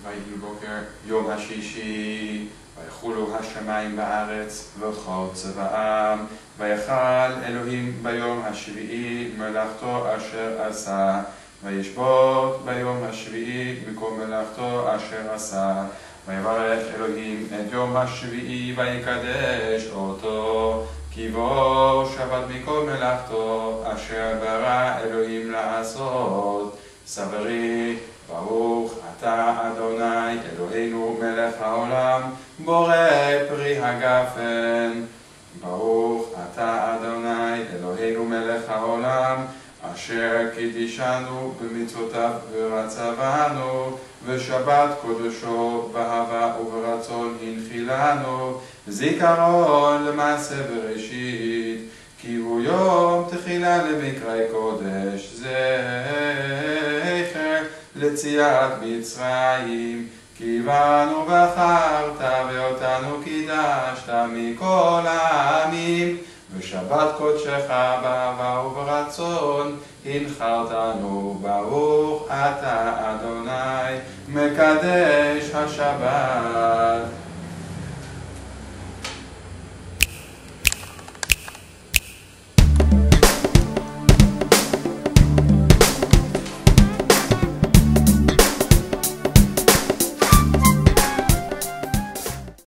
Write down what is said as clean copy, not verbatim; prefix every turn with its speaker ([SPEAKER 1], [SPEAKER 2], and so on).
[SPEAKER 1] ויהי בוקר יום השישי, ויחולו השמיים בארץ וכל צבאם, ויחל אלוהים ביום השביעי מלאכתו אשר עשה, וישבות ביום השביעי מכל מלאכתו אשר עשה, ויברך אלוהים את יום השביעי ויקדש אותו, כי בו שבת מכל מלאכתו אשר ברא אלוהים לעשות. סברי ברוך אתה אדוני אלוהינו מלך העולם, בורא פרי הגפן. ברוך אתה אדוני אלוהינו מלך העולם, אשר קידשנו במצוותיו ורצבנו, ושבת קודשו באהבה וברצון הנחילנו, זיכרון למעשה בראשית, כי הוא יום תחילה למקראי קודש, זכר ליציאת מצרים. כי בנו בחרת ואותנו קידשת מכל העמים, ושבת קודשך באהבה וברצון הנחלתנו. ברוך אתה אדוני מקדש השבת.